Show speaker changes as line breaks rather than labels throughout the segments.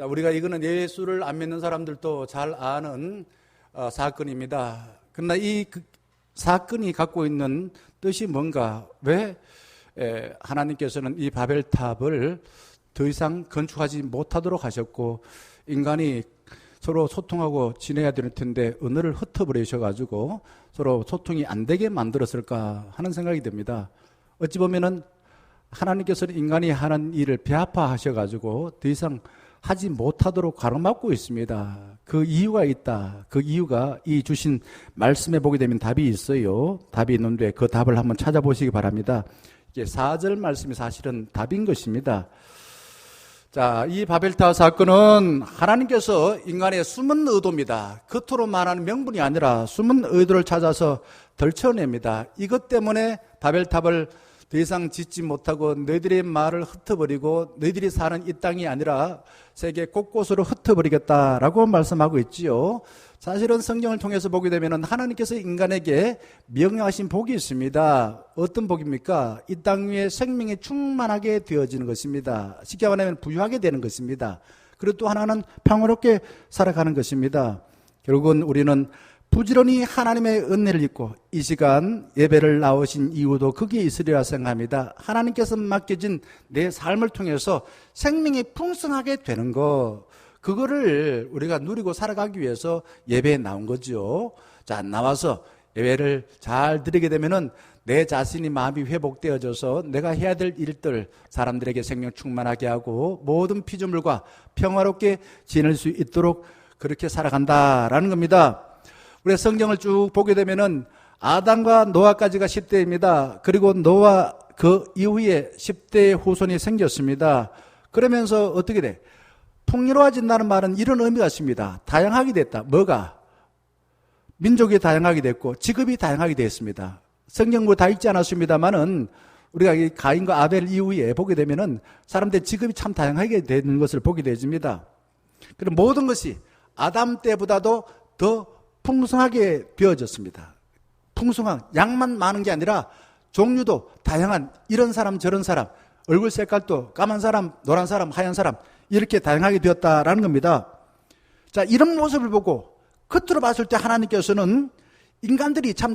자, 우리가 이거는 예수를 안 믿는 사람들도 잘 아는 사건입니다. 그러나 이 사건이 갖고 있는 뜻이 뭔가? 왜 하나님께서는 이 바벨탑을 더 이상 건축하지 못하도록 하셨고 인간이 서로 소통하고 지내야 될 텐데 언어를 흩어버리셔가지고 서로 소통이 안 되게 만들었을까 하는 생각이 듭니다. 어찌 보면은 하나님께서는 인간이 하는 일을 배아파하셔가지고 더 이상 하지 못하도록 가로막고 있습니다. 그 이유가 있다. 그 이유가 이 주신 말씀에 보게 되면 답이 있어요. 답이 있는데 그 답을 한번 찾아보시기 바랍니다. 이게 4절 말씀이 사실은 답인 것입니다. 자, 이 바벨탑 사건은 하나님께서 인간의 숨은 의도입니다. 겉으로 말하는 명분이 아니라 숨은 의도를 찾아서 덜쳐냅니다. 이것 때문에 바벨탑을 더 이상 짓지 못하고 너희들의 말을 흩어버리고 너희들이 사는 이 땅이 아니라 세계 곳곳으로 흩어버리겠다라고 말씀하고 있지요. 사실은 성경을 통해서 보게 되면 하나님께서 인간에게 명령하신 복이 있습니다. 어떤 복입니까? 이 땅 위에 생명이 충만하게 되어지는 것입니다. 쉽게 말하면 부유하게 되는 것입니다. 그리고 또 하나는 평화롭게 살아가는 것입니다. 결국은 우리는 부지런히 하나님의 은혜를 입고 이 시간 예배를 나오신 이유도 거기에 있으리라 생각합니다. 하나님께서 맡겨진 내 삶을 통해서 생명이 풍성하게 되는 것, 그거를 우리가 누리고 살아가기 위해서 예배에 나온 거죠. 자, 나와서 예배를 잘 드리게 되면은 내 자신이 마음이 회복되어져서 내가 해야 될 일들, 사람들에게 생명 충만하게 하고 모든 피조물과 평화롭게 지낼 수 있도록 그렇게 살아간다라는 겁니다. 우리 성경을 쭉 보게 되면은 아담과 노아까지가 10대입니다. 그리고 노아 그 이후에 10대의 후손이 생겼습니다. 그러면서 어떻게 돼? 풍요로워진다는 말은 이런 의미가 있습니다. 다양하게 됐다. 뭐가? 민족이 다양하게 됐고 직업이 다양하게 됐습니다. 성경을 다 읽지 않았습니다만은 우리가 이 가인과 아벨 이후에 보게 되면은 사람들의 직업이 참 다양하게 되는 것을 보게 되집니다. 그럼 모든 것이 아담 때보다도 더 풍성하게 되어졌습니다. 풍성한 양만 많은 게 아니라 종류도 다양한 이런 사람 저런 사람, 얼굴 색깔도 까만 사람, 노란 사람, 하얀 사람 이렇게 다양하게 되었다라는 겁니다. 자, 이런 모습을 보고 겉으로 봤을 때 하나님께서는 인간들이 참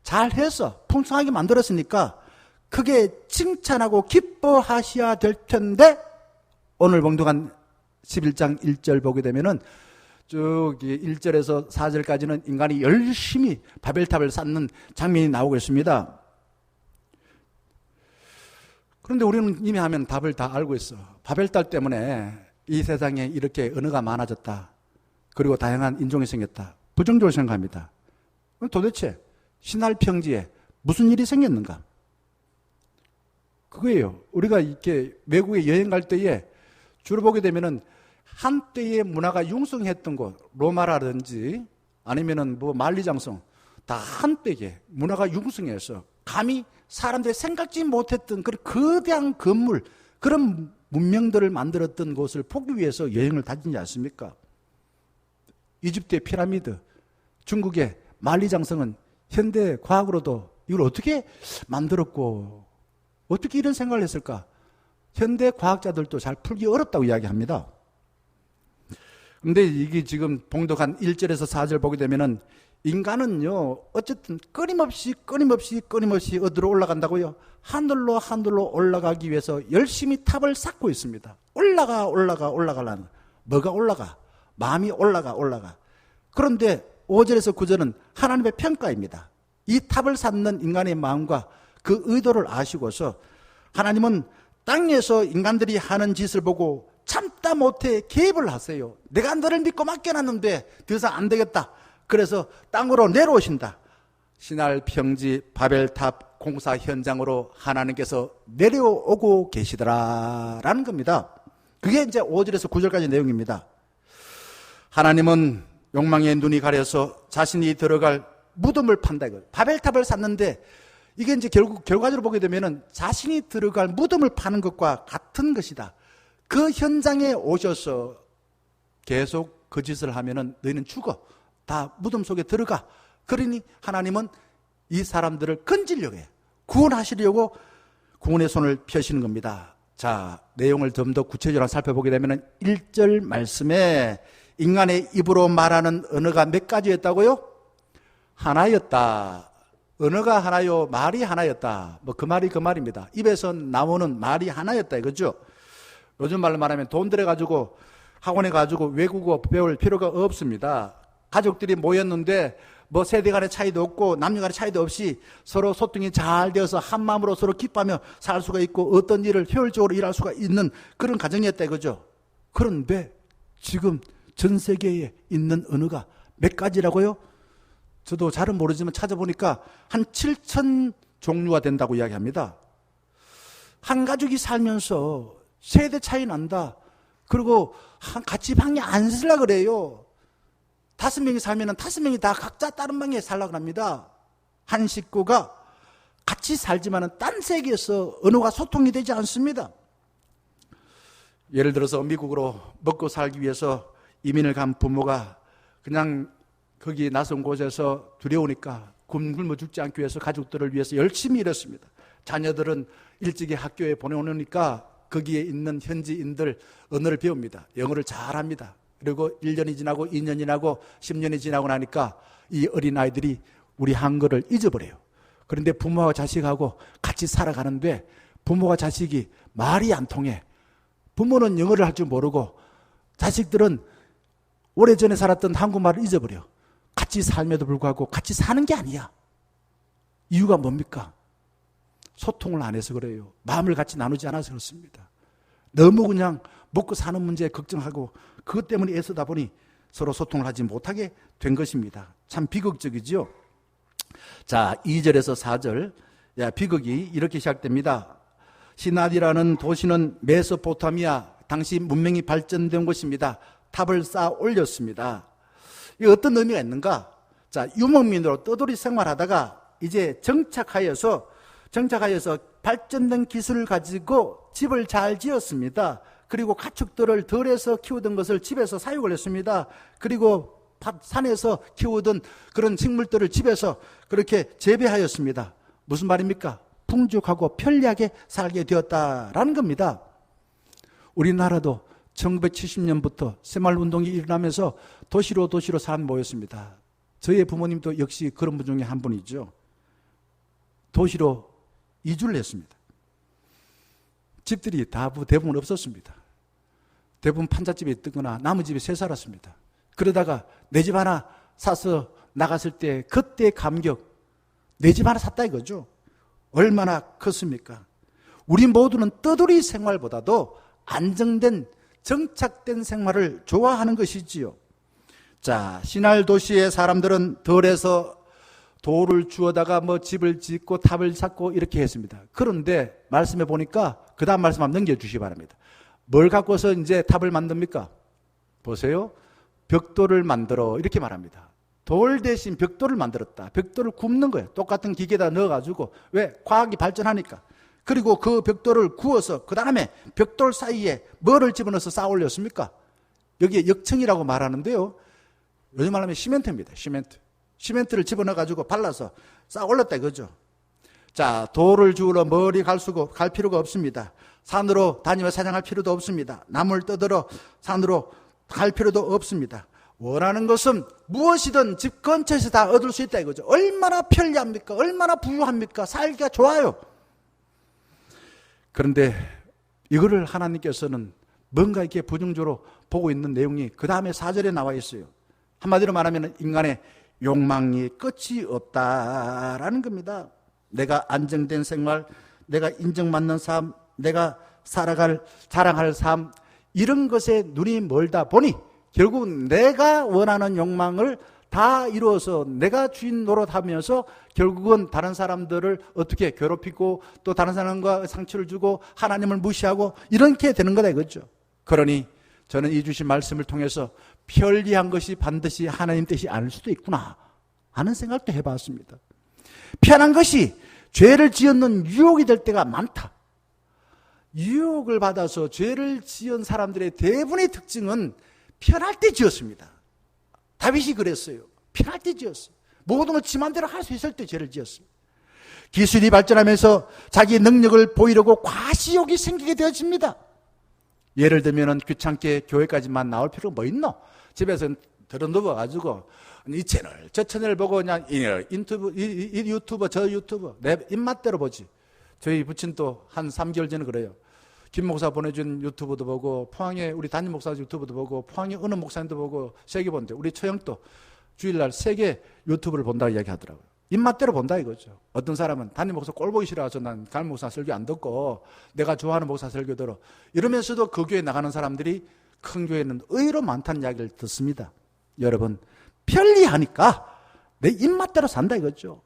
잘해서 풍성하게 만들었으니까 크게 칭찬하고 기뻐하셔야 될 텐데 오늘 봉독한 11장 1절 보게 되면은 쭉 1절에서 4절까지는 인간이 열심히 바벨탑을 쌓는 장면이 나오고 있습니다. 그런데 우리는 이미 하면 답을 다 알고 있어. 바벨탑 때문에 이 세상에 이렇게 언어가 많아졌다. 그리고 다양한 인종이 생겼다. 부정적으로 생각합니다. 도대체 신할 평지에 무슨 일이 생겼는가? 그거예요. 우리가 이렇게 외국에 여행 갈 때에 주로 보게 되면은 한때의 문화가 융성했던 곳, 로마라든지 아니면은 뭐 만리장성, 다 한때에 문화가 융성해서 감히 사람들이 생각지 못했던 그런 거대한 건물, 그런 문명들을 만들었던 곳을 보기 위해서 여행을 다니지 않습니까? 이집트의 피라미드, 중국의 만리장성은 현대 과학으로도 이걸 어떻게 만들었고 어떻게 이런 생각을 했을까? 현대 과학자들도 잘 풀기 어렵다고 이야기합니다. 근데 이게 지금 봉독한 1절에서 4절 보게 되면은 인간은요, 어쨌든 끊임없이 어디로 올라간다고요? 하늘로 올라가기 위해서 열심히 탑을 쌓고 있습니다. 올라가려는. 뭐가 올라가? 마음이 올라가. 그런데 5절에서 9절은 하나님의 평가입니다. 이 탑을 쌓는 인간의 마음과 그 의도를 아시고서 하나님은 땅에서 인간들이 하는 짓을 보고 참다 못해 개입을 하세요. 내가 너를 믿고 맡겨놨는데 더 이상 안 되겠다. 그래서 땅으로 내려오신다. 신할 평지 바벨탑 공사 현장으로 하나님께서 내려오고 계시더라라는 겁니다. 그게 이제 5절에서 9절까지 내용입니다. 하나님은 욕망의 눈이 가려서 자신이 들어갈 무덤을 판다 이거예요. 바벨탑을 샀는데 이게 이제 결과적으로 보게 되면은 자신이 들어갈 무덤을 파는 것과 같은 것이다. 그 현장에 오셔서 계속 그 짓을 하면은 너희는 죽어. 다 무덤 속에 들어가. 그러니 하나님은 이 사람들을 건지려고 해요. 구원하시려고 구원의 손을 펴시는 겁니다. 자, 내용을 좀 더 구체적으로 살펴보게 되면 1절 말씀에 인간의 입으로 말하는 언어가 몇 가지였다고요? 하나였다. 언어가 하나요, 말이 하나였다. 뭐 그 말이 그 말입니다. 입에서 나오는 말이 하나였다 이거죠. 요즘 말로 말하면 돈 들여가지고 학원에 가지고 외국어 배울 필요가 없습니다. 가족들이 모였는데 뭐 세대 간의 차이도 없고 남녀 간의 차이도 없이 서로 소통이 잘 되어서 한 마음으로 서로 기뻐하며 살 수가 있고 어떤 일을 효율적으로 일할 수가 있는 그런 가정이었다 이거죠. 그런데 지금 전 세계에 있는 언어가 몇 가지라고요? 저도 잘은 모르지만 찾아보니까 한 7천 종류가 된다고 이야기합니다. 한 가족이 살면서 세대 차이 난다. 그리고 같이 방에 안 쓰려고 그래요. 5명이 살면 5명이 다 각자 다른 방에 살려고 합니다. 한 식구가 같이 살지만 딴 세계에서 언어가 소통이 되지 않습니다. 예를 들어서 미국으로 먹고 살기 위해서 이민을 간 부모가 그냥 거기 낯선 곳에서 두려우니까 굶어 죽지 않기 위해서 가족들을 위해서 열심히 일했습니다. 자녀들은 일찍이 학교에 보내오니까 거기에 있는 현지인들 언어를 배웁니다. 영어를 잘합니다. 그리고 1년이 지나고 2년이 지나고 10년이 지나고 나니까 이 어린아이들이 우리 한글을 잊어버려요. 그런데 부모와 자식하고 같이 살아가는데 부모와 자식이 말이 안 통해. 부모는 영어를 할 줄 모르고 자식들은 오래전에 살았던 한국말을 잊어버려. 같이 삶에도 불구하고 같이 사는 게 아니야. 이유가 뭡니까? 소통을 안 해서 그래요. 마음을 같이 나누지 않아서 그렇습니다. 너무 그냥 먹고 사는 문제에 걱정하고 그것 때문에 애쓰다 보니 서로 소통을 하지 못하게 된 것입니다. 참 비극적이죠. 자, 2절에서 4절 비극이 이렇게 시작됩니다. 시나디라는 도시는 메소포타미아 당시 문명이 발전된 곳입니다. 탑을 쌓아 올렸습니다. 이 어떤 의미가 있는가? 자, 유목민으로 떠돌이 생활하다가 이제 정착하여서 발전된 기술을 가지고 집을 잘 지었습니다. 그리고 가축들을 덜해서 키우던 것을 집에서 사육을 했습니다. 그리고 산에서 키우던 그런 식물들을 집에서 그렇게 재배하였습니다. 무슨 말입니까? 풍족하고 편리하게 살게 되었다라는 겁니다. 우리나라도 1970년부터 새마을운동이 일어나면서 도시로 사람 모였습니다. 저희 부모님도 역시 그런 분 중에 한 분이죠. 도시로 이주를 했습니다. 집들이 대부분 없었습니다. 대부분 판잣집에 있거나 나무집에 새 살았습니다. 그러다가 내 집 하나 사서 나갔을 때 그때 감격, 내 집 하나 샀다 이거죠. 얼마나 컸습니까? 우리 모두는 떠돌이 생활보다도 안정된 정착된 생활을 좋아하는 것이지요. 자, 신할 도시의 사람들은 덜해서 돌을 주워다가 집을 짓고 탑을 쌓고 이렇게 했습니다. 그런데 말씀해 보니까 그 다음 말씀 한번 넘겨주시기 바랍니다. 뭘 갖고서 이제 탑을 만듭니까? 보세요. 벽돌을 만들어 이렇게 말합니다. 돌 대신 벽돌을 만들었다. 벽돌을 굽는 거예요. 똑같은 기계에다 넣어가지고. 왜? 과학이 발전하니까. 그리고 그 벽돌을 구워서 그 다음에 벽돌 사이에 뭐를 집어넣어서 쌓아 올렸습니까? 여기에 역청이라고 말하는데요. 요즘 말하면 시멘트입니다. 시멘트를 집어넣어가지고 발라서 쌓아 올렸다 이거죠. 자, 돌을 주우러 멀리 갈 필요가 없습니다. 산으로 다니며 사냥할 필요도 없습니다. 나무를 떠들어 산으로 갈 필요도 없습니다. 원하는 것은 무엇이든 집 근처에서 다 얻을 수 있다 이거죠. 얼마나 편리합니까? 얼마나 부유합니까? 살기가 좋아요. 그런데 이거를 하나님께서는 뭔가 이렇게 부정적으로 보고 있는 내용이 그 다음에 4절에 나와 있어요. 한마디로 말하면 인간의 욕망이 끝이 없다라는 겁니다. 내가 안정된 생활, 내가 인정받는 삶, 내가 자랑할 삶, 이런 것에 눈이 멀다 보니 결국 내가 원하는 욕망을 다 이루어서 내가 주인 노릇하면서 결국은 다른 사람들을 어떻게 괴롭히고 또 다른 사람과 상처를 주고 하나님을 무시하고 이렇게 되는 거다 이거죠. 그러니 저는 이 주신 말씀을 통해서 편리한 것이 반드시 하나님 뜻이 아닐 수도 있구나 하는 생각도 해봤습니다. 편한 것이 죄를 지었는 유혹이 될 때가 많다. 유혹을 받아서 죄를 지은 사람들의 대부분의 특징은 편할 때 지었습니다. 다윗이 그랬어요. 편할 때 지었어요. 모든 걸 지 맘대로 할 수 있을 때 죄를 지었습니다.
기술이 발전하면서 자기 능력을 보이려고 과시욕이 생기게 되어집니다. 예를 들면 귀찮게 교회까지만 나올 필요가 뭐 있노? 집에서 들어누워가지고 이 채널 저 채널 보고 그냥 이 유튜버 저 유튜버 내 입맛대로 보지. 저희 부친도 한 3개월 전에 그래요. 김 목사 보내준 유튜브도 보고 포항에 우리 담임 목사 유튜브도 보고 포항에 어느 목사님도 보고 세개 본대. 우리 처형도 주일날 3개 유튜브를 본다고 이야기하더라고요. 입맛대로 본다 이거죠. 어떤 사람은 담임 목사 꼴 보기 싫어서 난 담임 목사 설교 안 듣고 내가 좋아하는 목사 설교 들어. 이러면서도 그 교회 나가는 사람들이 큰 교회는 의외로 많다는 이야기를 듣습니다. 여러분 편리하니까 내 입맛대로 산다 이거죠.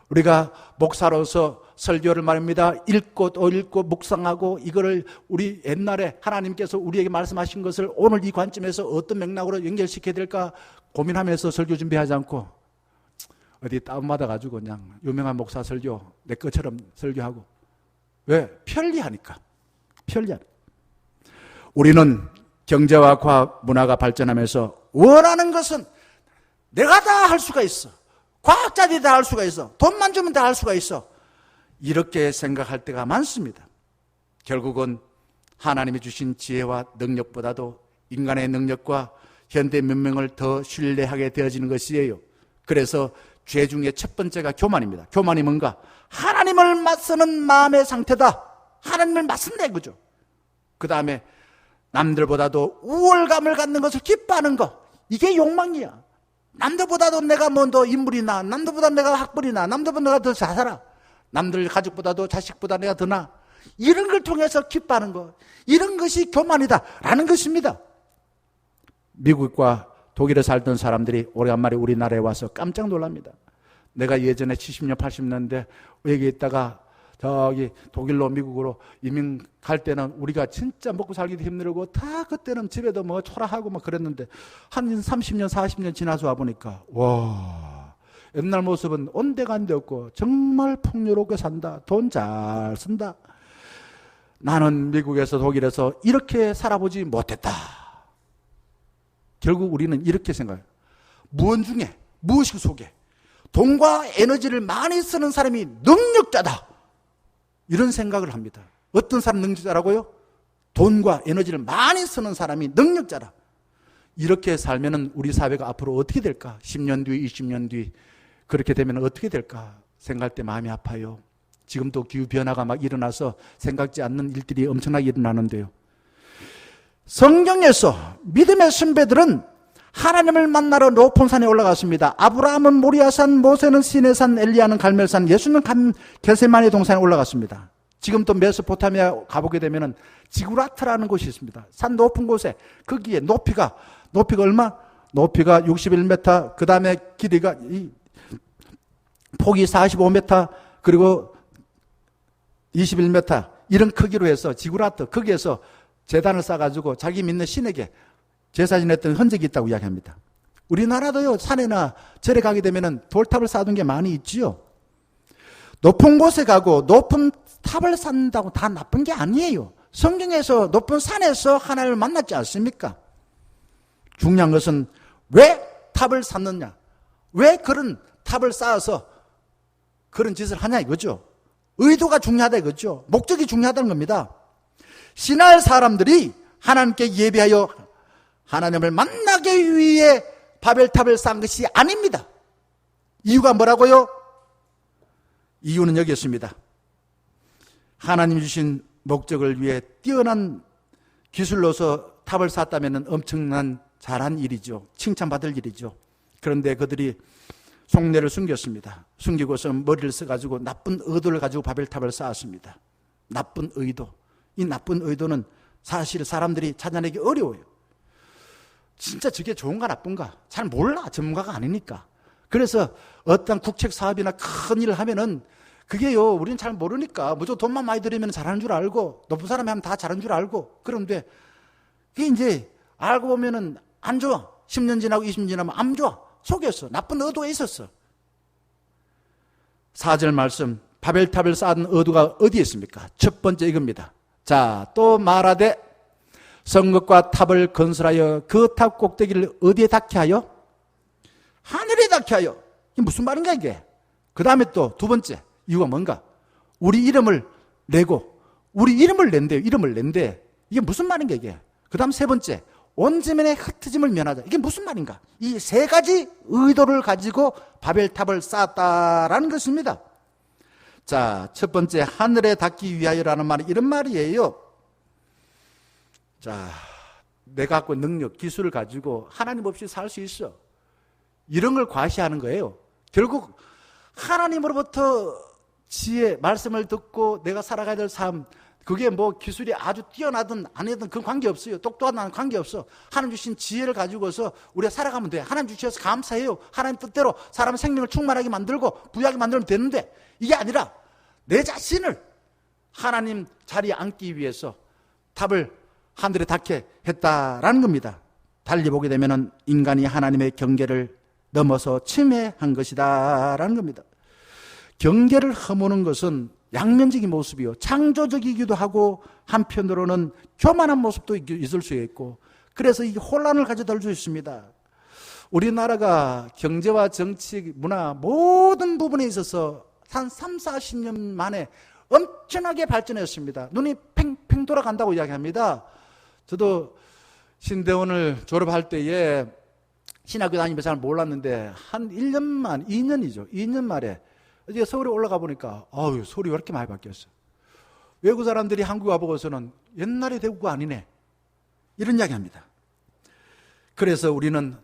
우리가 목사로서 설교를 말입니다. 읽고 또 읽고 묵상하고 이거를 우리 옛날에 하나님께서 우리에게 말씀하신 것을 오늘 이 관점에서 어떤 맥락으로 연결시켜야 될까 고민하면서 설교 준비하지 않고 어디 다운받아가지고 그냥 유명한 목사 설교 내 것처럼 설교하고. 왜? 편리하니까. 편리하니까. 우리는 경제와 과학, 문화가 발전하면서 원하는 것은 내가 다 할 수가 있어. 과학자들이 다 할 수가 있어. 돈만 주면 다 할 수가 있어. 이렇게 생각할 때가 많습니다. 결국은 하나님이 주신 지혜와 능력보다도 인간의 능력과 현대 문명을 더 신뢰하게 되어지는 것이에요. 그래서 죄 중에 첫 번째가 교만입니다. 교만이 뭔가? 하나님을 맞서는 마음의 상태다. 하나님을 맞선다 이거죠. 그 다음에 남들보다도 우월감을 갖는 것을 기뻐하는 것. 이게 욕망이야. 남들보다도 내가 뭐 더 인물이나, 남들보다 내가 학벌이나, 남들보다 내가 더 잘 살아. 남들 가족보다도 자식보다 내가 더 나아. 이런 걸 통해서 기뻐하는 것. 이런 것이 교만이다라는 것입니다. 미국과 독일에 살던 사람들이 오래간만에 우리나라에 와서 깜짝 놀랍니다. 내가 예전에 70년, 80년대 여기 있다가 저기 독일로 미국으로 이민 갈 때는 우리가 진짜 먹고 살기도 힘들고 다 그때는 집에도 뭐 초라하고 막 그랬는데 한 30년, 40년 지나서 와보니까 와, 옛날 모습은 온데간데 없고 정말 풍요롭게 산다. 돈 잘 쓴다. 나는 미국에서 독일에서 이렇게 살아보지 못했다. 결국 우리는 이렇게 생각해요. 무언 중에, 무엇이 속에 돈과 에너지를 많이 쓰는 사람이 능력자다. 이런 생각을 합니다. 어떤 사람 능력자라고요? 돈과 에너지를 많이 쓰는 사람이 능력자다. 이렇게 살면은 우리 사회가 앞으로 어떻게 될까? 10년 뒤, 20년 뒤 그렇게 되면 어떻게 될까? 생각할 때 마음이 아파요. 지금도 기후변화가 막 일어나서 생각지 않는 일들이 엄청나게 일어나는데요. 성경에서 믿음의 선배들은 하나님을 만나러 높은 산에 올라갔습니다. 아브라함은 모리아산, 모세는 시내산, 엘리야는 갈멜산, 예수는 겟세마네 동산에 올라갔습니다. 지금 또 메소포타미아 가보게 되면 지구라트라는 곳이 있습니다. 산 높은 곳에 거기에 높이가 얼마? 높이가 61m, 그 다음에 길이가 폭이 45m, 그리고 21m 이런 크기로 해서 지구라트 거기에서 제단을 쌓아가지고 자기 믿는 신에게 제사 지냈던 흔적이 있다고 이야기합니다. 우리나라도요, 산에나 절에 가게 되면 돌탑을 쌓아둔 게 많이 있지요. 높은 곳에 가고 높은 탑을 쌓는다고 다 나쁜 게 아니에요. 성경에서 높은 산에서 하나님을 만났지 않습니까? 중요한 것은 왜 탑을 쌓느냐? 왜 그런 탑을 쌓아서 그런 짓을 하냐 이거죠. 의도가 중요하다 이거죠. 목적이 중요하다는 겁니다. 신할 사람들이 하나님께 예배하여 하나님을 만나기 위해 바벨탑을 쌓은 것이 아닙니다. 이유가 뭐라고요? 이유는 여기 있습니다. 하나님 주신 목적을 위해 뛰어난 기술로서 탑을 쌓았다면 엄청난 잘한 일이죠. 칭찬받을 일이죠. 그런데 그들이 속내를 숨겼습니다. 숨기고서 머리를 써가지고 나쁜 의도를 가지고 바벨탑을 쌓았습니다. 나쁜 의도. 이 나쁜 의도는 사실 사람들이 찾아내기 어려워요. 진짜 저게 좋은가 나쁜가 잘 몰라. 전문가가 아니니까. 그래서 어떤 국책 사업이나 큰 일을 하면은 그게요, 우리는 잘 모르니까 무조건 돈만 많이 들이면 잘하는 줄 알고 높은 사람이 하면 다 잘하는 줄 알고 그런데 그게 이제 알고 보면은 안 좋아. 10년 지나고 20년 지나면 안 좋아. 속였어. 나쁜 의도가 있었어. 4절 말씀, 바벨탑을 쌓은 의도가 어디에 있습니까? 첫 번째 이겁니다. 자, 또 말하되 성읍과 탑을 건설하여 그 탑 꼭대기를 어디에 닿게 하여? 하늘에 닿게 하여. 이게 무슨 말인가 이게? 그 다음에 또 두 번째 이유가 뭔가? 우리 이름을 내고, 우리 이름을 낸대요. 이름을 낸대. 이게 무슨 말인가, 이게? 그 다음 세 번째, 온지면의 흩어짐을 면하자. 이게 무슨 말인가? 이 세 가지 의도를 가지고 바벨탑을 쌓았다라는 것입니다. 자, 첫 번째, 하늘에 닿기 위하여라는 말이 이런 말이에요. 자, 내가 갖고 있는 능력, 기술을 가지고 하나님 없이 살 수 있어. 이런 걸 과시하는 거예요. 결국 하나님으로부터 지혜, 말씀을 듣고 내가 살아가야 될 삶, 그게 뭐 기술이 아주 뛰어나든 아니든 그건 관계없어요. 똑똑한 나는 관계없어. 하나님 주신 지혜를 가지고서 우리가 살아가면 돼. 하나님 주셔서 감사해요. 하나님 뜻대로 사람의 생명을 충만하게 만들고 부유하게 만들면 되는데, 이게 아니라 내 자신을 하나님 자리에 앉기 위해서 탑을 하늘에 닿게 했다라는 겁니다. 달리 보게 되면 인간이 하나님의 경계를 넘어서 침해한 것이다라는 겁니다. 경계를 허무는 것은 양면적인 모습이요, 창조적이기도 하고 한편으로는 교만한 모습도 있을 수 있고, 그래서 이 혼란을 가져다 줄 수 있습니다. 우리나라가 경제와 정치, 문화 모든 부분에 있어서 한 3, 40년 만에 엄청나게 발전했습니다. 눈이 팽팽 돌아간다고 이야기합니다. 저도 신대원을 졸업할 때에 신학교 다니면서 잘 몰랐는데 한 1년만, 2년 말에 이제 서울에 올라가 보니까 서울이 왜 이렇게 많이 바뀌었어? 외국 사람들이 한국 와보고서는 옛날에 대구가 아니네, 이런 이야기합니다. 그래서 우리는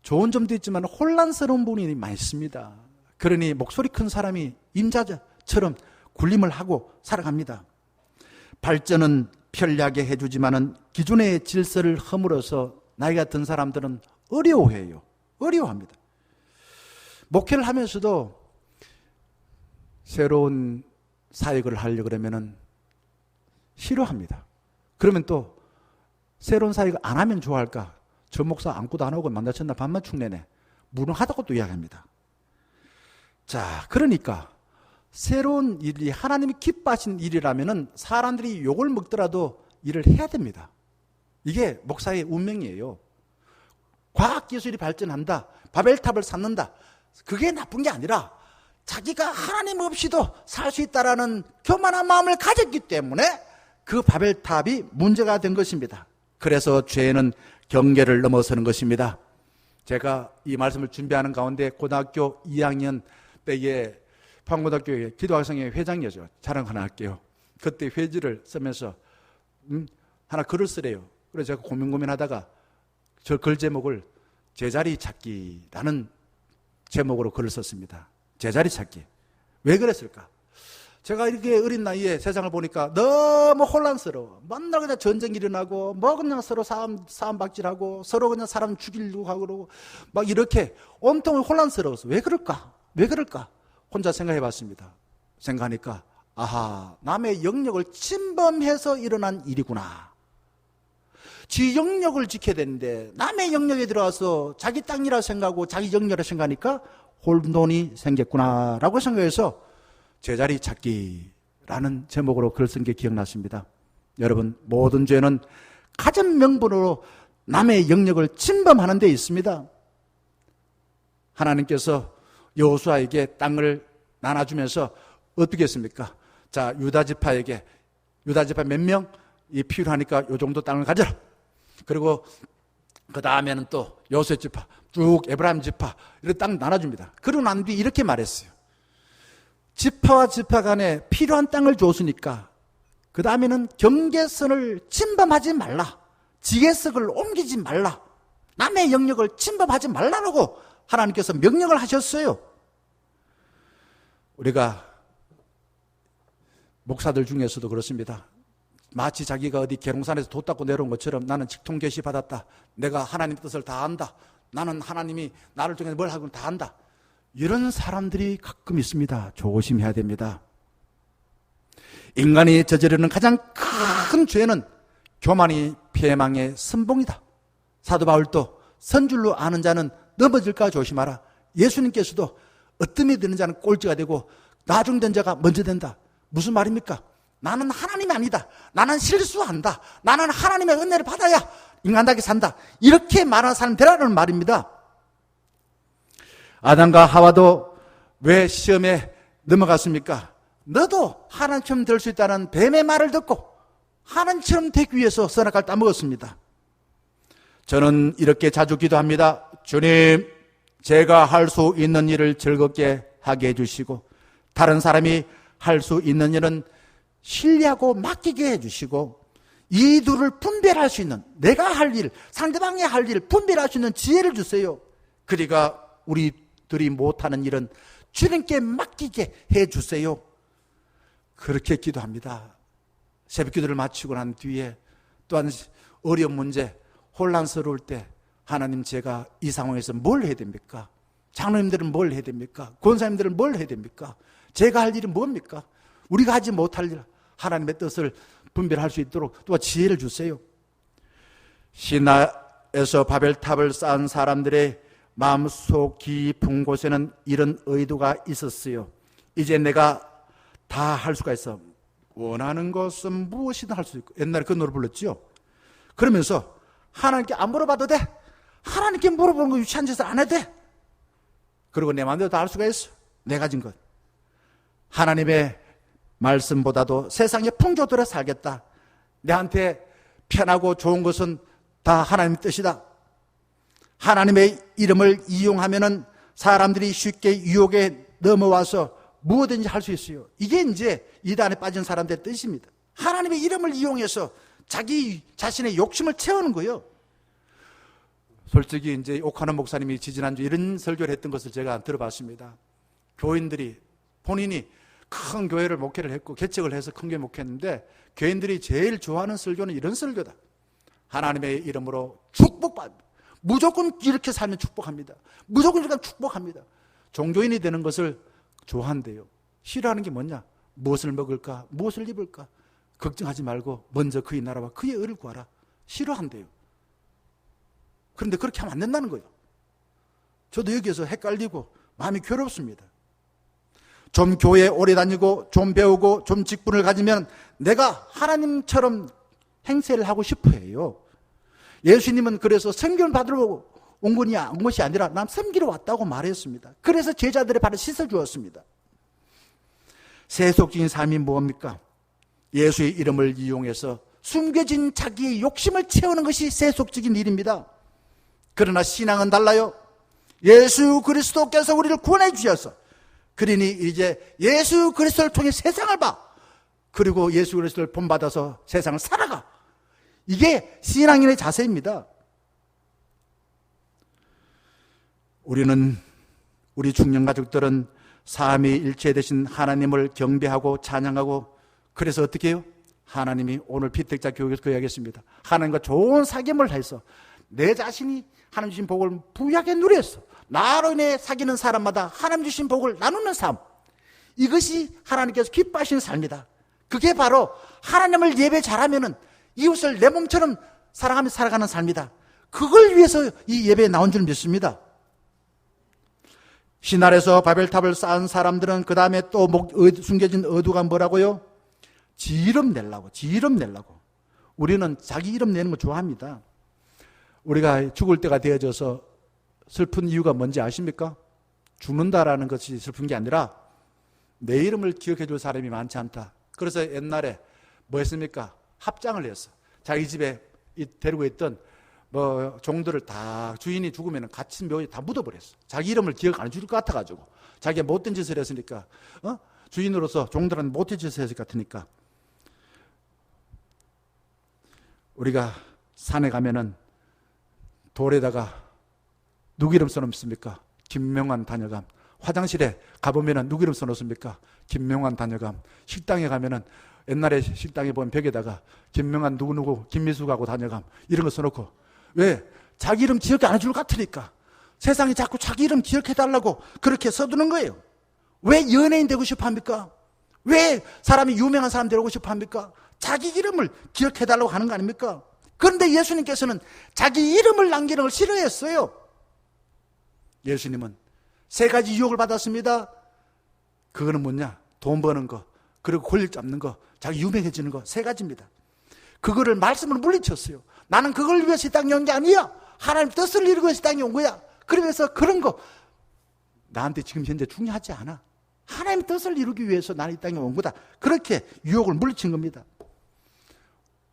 좋은 점도 있지만 혼란스러운 부분이 많이 있습니다. 그러니 목소리 큰 사람이 임자처럼 군림을 하고 살아갑니다. 발전은 편리하게 해주지만은 기존의 질서를 허물어서 나이가 든 사람들은 어려워해요. 어려워합니다. 목회를 하면서도 새로운 사역을 하려고 그러면은 싫어합니다. 그러면 또 새로운 사역을 안 하면 좋아할까? 저 목사 아무것도 안 하고 만나 첫날 밤만 축내네, 무능하다고 또 이야기합니다. 자, 그러니까 새로운 일이 하나님이 기뻐하신 일이라면은 사람들이 욕을 먹더라도 일을 해야 됩니다. 이게 목사의 운명이에요. 과학기술이 발전한다, 바벨탑을 쌓는다, 그게 나쁜 게 아니라 자기가 하나님 없이도 살 수 있다라는 교만한 마음을 가졌기 때문에 그 바벨탑이 문제가 된 것입니다. 그래서 죄는 경계를 넘어서는 것입니다. 제가 이 말씀을 준비하는 가운데 고등학교 2학년 때에 포항고등학교의 기도학생회 회장이었죠. 자랑 하나 할게요. 그때 회지를 쓰면서 하나 글을 쓰래요. 그래서 제가 고민하다가 저 글 제목을 제자리 찾기라는 제목으로 글을 썼습니다. 제자리 찾기. 왜 그랬을까? 제가 이렇게 어린 나이에 세상을 보니까 너무 혼란스러워. 맨날 그냥 전쟁이 일어나고, 뭐 그냥 서로 싸움박질하고, 서로 그냥 사람 죽이려고 하고, 그러고, 막 이렇게 온통 혼란스러워서 왜 그럴까? 왜 그럴까? 혼자 생각해 봤습니다. 생각하니까, 아하, 남의 영역을 침범해서 일어난 일이구나. 지 영역을 지켜야 되는데, 남의 영역에 들어와서 자기 땅이라 생각하고, 자기 영역이라 생각하니까 혼돈이 생겼구나라고 생각해서 제자리 찾기라는 제목으로 글 쓴 게 기억났습니다. 여러분, 모든 죄는 가진 명분으로 남의 영역을 침범하는 데 있습니다. 하나님께서 여호수아에게 땅을 나눠주면서 어떻게 했습니까? 자, 유다 지파 몇 명? 이 필요하니까 요 정도 땅을 가져라. 그리고 그 다음에는 또 요셉 지파, 쭉 에브라임 지파 이렇게 땅 나눠줍니다. 그러고 난 뒤 이렇게 말했어요. 지파와 지파 간에 필요한 땅을 줬으니까 그 다음에는 경계선을 침범하지 말라, 지계석을 옮기지 말라, 남의 영역을 침범하지 말라라고 하나님께서 명령을 하셨어요. 우리가 목사들 중에서도 그렇습니다. 마치 자기가 어디 계룡산에서 돛 닦고 내려온 것처럼 나는 직통계시 받았다, 내가 하나님 뜻을 다 안다, 나는 하나님이 나를 통해서 뭘 하고 다 안다, 이런 사람들이 가끔 있습니다. 조심해야 됩니다. 인간이 저지르는 가장 큰 죄는 교만이 패망의 선봉이다. 사도 바울도 선줄로 아는 자는 넘어질까 조심하라. 예수님께서도 어뜸이 되는 자는 꼴찌가 되고 나중된 자가 먼저 된다. 무슨 말입니까? 나는 하나님이 아니다, 나는 실수한다, 나는 하나님의 은혜를 받아야 인간답게 산다, 이렇게 말하는 사람 되라는 말입니다. 아담과 하와도 왜 시험에 넘어갔습니까? 너도 하나님처럼 될 수 있다는 뱀의 말을 듣고 하나님처럼 되기 위해서 선악과를 따먹었습니다. 저는 이렇게 자주 기도합니다. 주님, 제가 할 수 있는 일을 즐겁게 하게 해주시고 다른 사람이 할 수 있는 일은 신뢰하고 맡기게 해주시고 이 둘을 분별할 수 있는, 내가 할 일, 상대방이 할 일을 분별할 수 있는 지혜를 주세요. 그러니까 우리들이 못하는 일은 주님께 맡기게 해주세요. 그렇게 기도합니다. 새벽 기도를 마치고 난 뒤에 또한 어려운 문제, 혼란스러울 때 하나님, 제가 이 상황에서 뭘 해야 됩니까? 장로님들은 뭘 해야 됩니까? 권사님들은 뭘 해야 됩니까? 제가 할 일은 뭡니까? 우리가 하지 못할 일, 하나님의 뜻을 분별할 수 있도록 또한 지혜를 주세요. 시나에서 바벨탑을 쌓은 사람들의 마음속 깊은 곳에는 이런 의도가 있었어요. 이제 내가 다 할 수가 있어. 원하는 것은 무엇이든 할 수 있고. 옛날에 그 노래 불렀죠. 그러면서 하나님께 안 물어봐도 돼. 하나님께 물어보는 거 유치한 짓을 안 해도 돼. 그리고 내 마음대로 다 할 수가 있어. 내가 가진 것. 하나님의 말씀보다도 세상의 풍조대로 살겠다. 내한테 편하고 좋은 것은 다 하나님의 뜻이다. 하나님의 이름을 이용하면은 사람들이 쉽게 유혹에 넘어와서 무엇든지 할 수 있어요. 이게 이제 이단에 빠진 사람들의 뜻입니다. 하나님의 이름을 이용해서 자기 자신의 욕심을 채우는 거예요. 솔직히 이제 옥하는 목사님이 지지난주 이런 설교를 했던 것을 제가 들어봤습니다. 교인들이 본인이 큰 교회를 목회를 했고 개척을 해서 큰 교회 목회했는데 교인들이 제일 좋아하는 설교는 이런 설교다. 하나님의 이름으로 축복받습니다. 무조건 이렇게 살면 축복합니다. 무조건 이렇게 축복합니다. 종교인이 되는 것을 좋아한대요. 싫어하는 게 뭐냐? 무엇을 먹을까? 무엇을 입을까? 걱정하지 말고 먼저 그의 나라와 그의 의를 구하라. 싫어한대요. 그런데 그렇게 하면 안 된다는 거예요. 저도 여기에서 헷갈리고 마음이 괴롭습니다. 좀 교회에 오래 다니고 좀 배우고 좀 직분을 가지면 내가 하나님처럼 행세를 하고 싶어 해요. 예수님은 그래서 섬김을 받으러 온 것이 아니라 난 섬기러 왔다고 말했습니다. 그래서 제자들의 발을 씻어주었습니다. 세속적인 삶이 뭡니까? 예수의 이름을 이용해서 숨겨진 자기의 욕심을 채우는 것이 세속적인 일입니다. 그러나 신앙은 달라요. 예수 그리스도께서 우리를 구원해 주셔서 그러니 이제 예수 그리스도를 통해 세상을 봐. 그리고 예수 그리스도를 본받아서 세상을 살아가. 이게 신앙인의 자세입니다. 우리 중년 가족들은 삼위일체 되신 하나님을 경배하고 찬양하고 그래서 어떻게 해요? 하나님이 오늘 피택자 교육에서 그 이야기했습니다. 하나님과 좋은 사귐을 해서 내 자신이 하나님 주신 복을 부유하게 누렸어. 나로 인해 사귀는 사람마다 하나님 주신 복을 나누는 삶. 이것이 하나님께서 기뻐하시는 삶이다. 그게 바로 하나님을 예배 잘하면은 이웃을 내 몸처럼 사랑하며 살아가는 삶이다. 그걸 위해서 이 예배에 나온 줄 믿습니다. 시날에서 바벨탑을 쌓은 사람들은 그 다음에 또 숨겨진 의도가 뭐라고요? 지 이름 내려고. 우리는 자기 이름 내는 거 좋아합니다. 우리가 죽을 때가 되어져서 슬픈 이유가 뭔지 아십니까? 죽는다라는 것이 슬픈 게 아니라 내 이름을 기억해 줄 사람이 많지 않다. 그래서 옛날에 뭐 했습니까? 합장을 했어. 자기 집에 데리고 있던 종들을 다 주인이 죽으면 같이 묘에 다 묻어버렸어. 자기 이름을 기억 안 해줄 것 같아가지고. 자기가 못된 짓을 했으니까, 주인으로서 종들한테 못된 짓을 했을 것 같으니까. 우리가 산에 가면은 돌에다가 누구 이름 써놓습니까? 김명환 다녀감. 화장실에 가보면은 누구 이름 써놓습니까? 김명환 다녀감. 식당에 가면은 옛날에 식당에 보면 벽에다가 김명환 누구누구 김미숙하고 다녀감. 이런 거 써놓고. 왜? 자기 이름 기억 안 해줄 것 같으니까. 세상이 자꾸 자기 이름 기억해달라고 그렇게 써두는 거예요. 왜 연예인 되고 싶어 합니까? 왜 사람이 유명한 사람 되고 싶어 합니까? 자기 이름을 기억해달라고 하는 거 아닙니까? 그런데 예수님께서는 자기 이름을 남기는 걸 싫어했어요. 예수님은 세 가지 유혹을 받았습니다. 그거는 뭐냐? 돈 버는 거, 그리고 권력 잡는 거, 자기 유명해지는 거, 세 가지입니다. 그거를 말씀으로 물리쳤어요. 나는 그걸 위해서 이 땅에 온 게 아니야. 하나님 뜻을 이루기 위해서 이 땅에 온 거야. 그러면서 그런 거 나한테 지금 현재 중요하지 않아. 하나님의 뜻을 이루기 위해서 나는 이 땅에 온 거다. 그렇게 유혹을 물리친 겁니다.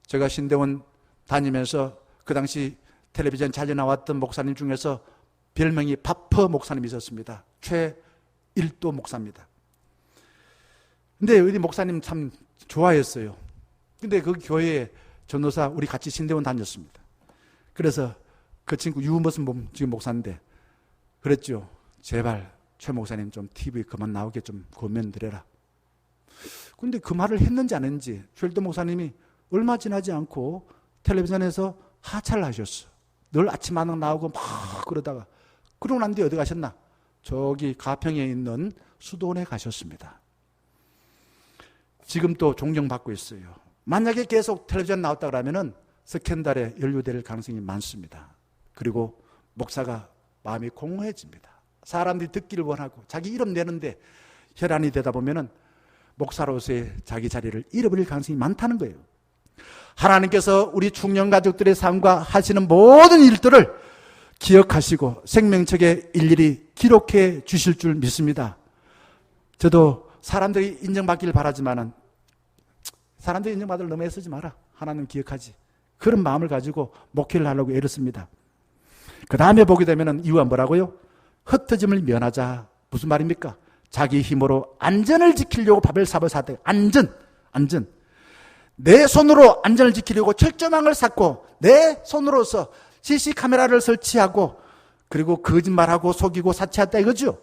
제가 신대원 다니면서 그 당시 텔레비전 자주 나왔던 목사님 중에서 별명이 바퍼 목사님이 있었습니다. 최일도 목사입니다. 근데 우리 목사님 참 좋아했어요. 근데 그 교회에 전도사 우리 같이 신대원 다녔습니다. 그래서 그 친구 유머슨 지금 목사인데 그랬죠. 제발 최 목사님 좀 TV 그만 나오게 좀 권면드려라. 근데 그 말을 했는지 안 했는지 최일도 목사님이 얼마 지나지 않고 텔레비전에서 하차를 하셨어. 늘 아침마당 나오고 막 그러다가 그러고 난 뒤에 어디 가셨나? 저기 가평에 있는 수도원에 가셨습니다. 지금 또 존경받고 있어요. 만약에 계속 텔레비전 나왔다 그러면은 스캔들에 연루될 가능성이 많습니다. 그리고 목사가 마음이 공허해집니다. 사람들이 듣기를 원하고 자기 이름 내는데 혈안이 되다 보면은 목사로서의 자기 자리를 잃어버릴 가능성이 많다는 거예요. 하나님께서 우리 중년 가족들의 삶과 하시는 모든 일들을 기억하시고 생명책에 일일이 기록해 주실 줄 믿습니다. 저도 사람들이 인정받기를 바라지만은 사람들이 인정받을 너무 애쓰지 마라. 하나님 기억하지. 그런 마음을 가지고 목회를 하려고 애를 씁니다. 그 다음에 보게 되면은 이유가 뭐라고요? 흩어짐을 면하자. 무슨 말입니까? 자기 힘으로 안전을 지키려고 바벨탑을 샀다. 안전. 내 손으로 안전을 지키려고 철조망을 쌓고 내 손으로서 CC 카메라를 설치하고 그리고 거짓말하고 속이고 사치했다 이거죠.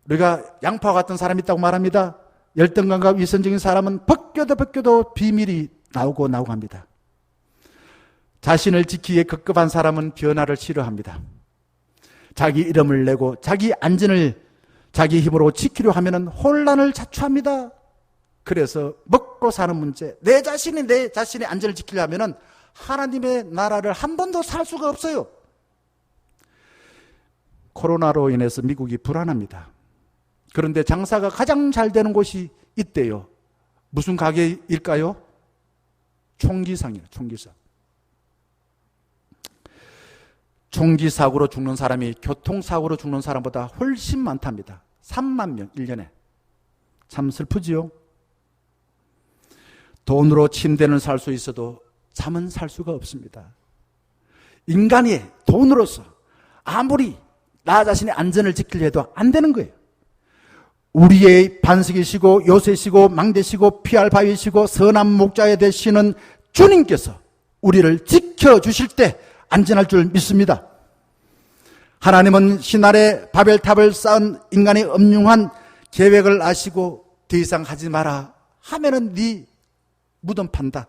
우리가 양파와 같은 사람이 있다고 말합니다. 열등감과 위선적인 사람은 벗겨도 비밀이 나오고 합니다. 자신을 지키기에 급급한 사람은 변화를 싫어합니다. 자기 이름을 내고 자기 안전을 자기 힘으로 지키려 하면 혼란을 자초합니다. 그래서 먹고 사는 문제, 내 자신의 안전을 지키려면 하나님의 나라를 한 번도 살 수가 없어요. 코로나로 인해서 미국이 불안합니다. 그런데 장사가 가장 잘 되는 곳이 있대요. 무슨 가게일까요? 총기상이에요. 총기상. 총기사고로 죽는 사람이 교통사고로 죽는 사람보다 훨씬 많답니다. 3만 명 1년에. 참 슬프지요? 돈으로 침대는 살 수 있어도 잠은 살 수가 없습니다. 인간이 돈으로서 아무리 나 자신의 안전을 지키려 해도 안 되는 거예요. 우리의 반석이시고 요새시고 망대시고 피할 바위시고 선한 목자에 되시는 주님께서 우리를 지켜주실 때 안전할 줄 믿습니다. 하나님은 신날에 바벨탑을 쌓은 인간의 엄중한 계획을 아시고 더 이상 하지 마라 하면은 네 무덤 판다.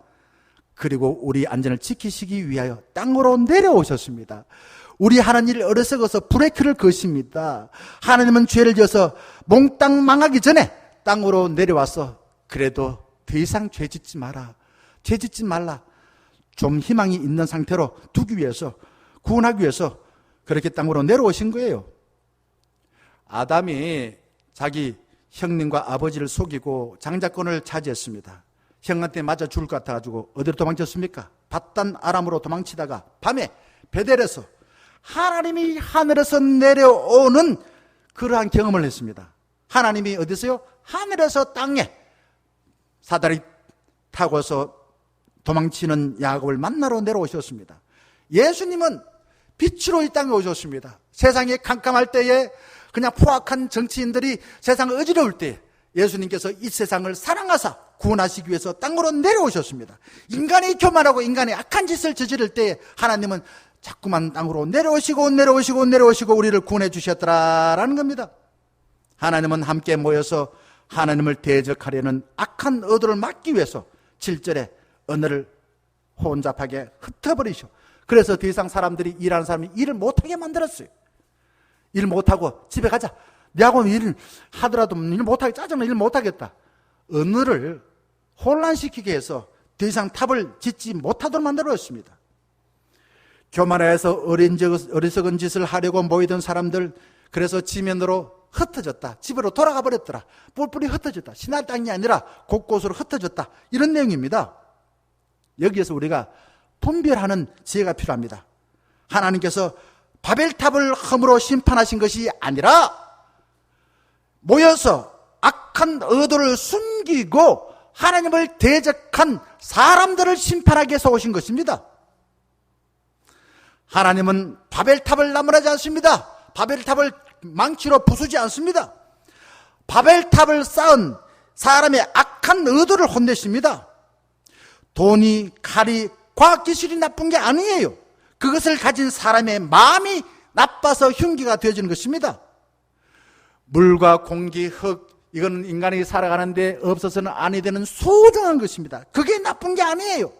그리고 우리 안전을 지키시기 위하여 땅으로 내려오셨습니다. 우리 하는 일 어리석어서 브레이크를 거십니다. 하나님은 죄를 지어서 몽땅 망하기 전에 땅으로 내려와서 그래도 더 이상 죄 짓지 마라. 죄 짓지 말라. 좀 희망이 있는 상태로 두기 위해서, 구원하기 위해서 그렇게 땅으로 내려오신 거예요. 아담이 자기 형님과 아버지를 속이고 장자권을 차지했습니다. 형한테 맞아 죽을 것 같아가지고 어디로 도망쳤습니까? 밧단 아람으로 도망치다가 밤에 베델에서 하나님이 하늘에서 내려오는 그러한 경험을 했습니다. 하나님이 어디서요? 하늘에서 땅에 사다리 타고서 도망치는 야곱을 만나러 내려오셨습니다. 예수님은 빛으로 이 땅에 오셨습니다. 세상이 캄캄할 때에 그냥 포악한 정치인들이 세상을 어지러울 때 예수님께서 이 세상을 사랑하사 구원하시기 위해서 땅으로 내려오셨습니다. 인간이 교만하고 인간이 악한 짓을 저지를 때 하나님은 자꾸만 땅으로 내려오시고 우리를 구원해 주셨더라라는 겁니다. 하나님은 함께 모여서 하나님을 대적하려는 악한 의도를 막기 위해서 7절에 언어를 혼잡하게 흩어버리셔. 그래서 더 이상 사람들이 일하는 사람이 일을 못하게 만들었어요. 일 못하고 집에 가자. 내하고 일 하더라도 일 못하게 짜증나 일 못하겠다. 언어를 혼란시키게 해서 더 이상 탑을 짓지 못하도록 만들었습니다. 교만해서 어리석은 짓을 하려고 모이던 사람들, 그래서 지면으로 흩어졌다. 집으로 돌아가 버렸더라. 뿔뿔이 흩어졌다. 신할 땅이 아니라 곳곳으로 흩어졌다. 이런 내용입니다. 여기에서 우리가 분별하는 지혜가 필요합니다. 하나님께서 바벨탑을 험으로 심판하신 것이 아니라 모여서 악한 의도를 숨기고 하나님을 대적한 사람들을 심판하기 위해서 오신 것입니다. 하나님은 바벨탑을 나무라지 않습니다. 바벨탑을 망치로 부수지 않습니다. 바벨탑을 쌓은 사람의 악한 의도를 혼내십니다. 돈이, 칼이, 과학기술이 나쁜 게 아니에요. 그것을 가진 사람의 마음이 나빠서 흉기가 되어지는 것입니다. 물과 공기, 흙, 이건 인간이 살아가는데 없어서는 아니 되는 소중한 것입니다. 그게 나쁜 게 아니에요.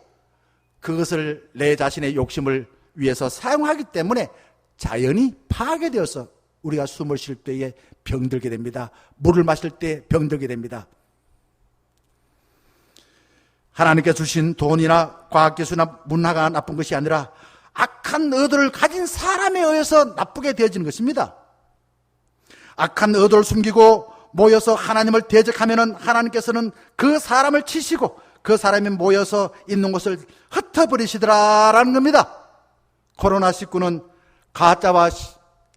그것을 내 자신의 욕심을 위해서 사용하기 때문에 자연이 파괴되어서 우리가 숨을 쉴 때에 병들게 됩니다. 물을 마실 때 병들게 됩니다. 하나님께 주신 돈이나 과학기술이나 문화가 나쁜 것이 아니라 악한 의도를 가진 사람에 의해서 나쁘게 되어지는 것입니다. 악한 의도를 숨기고 모여서 하나님을 대적하면은 하나님께서는 그 사람을 치시고 그 사람이 모여서 있는 곳을 흩어버리시더라라는 겁니다. 코로나19는 가짜와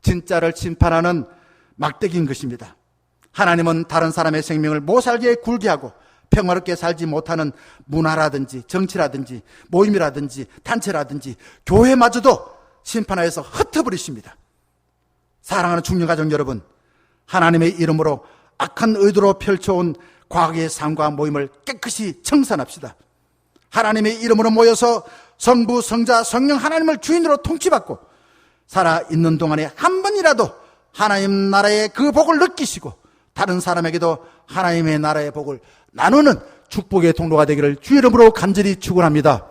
진짜를 심판하는 막대기인 것입니다. 하나님은 다른 사람의 생명을 못 살게 굴게 하고 평화롭게 살지 못하는 문화라든지 정치라든지 모임이라든지 단체라든지 교회마저도 심판하여서 흩어버리십니다. 사랑하는 중년가족 여러분, 하나님의 이름으로 악한 의도로 펼쳐온 과거의 삶과 모임을 깨끗이 청산합시다. 하나님의 이름으로 모여서 성부, 성자, 성령 하나님을 주인으로 통치받고 살아있는 동안에 한 번이라도 하나님 나라의 그 복을 느끼시고 다른 사람에게도 하나님의 나라의 복을 나누는 축복의 통로가 되기를 주의 이름으로 간절히 축원합니다.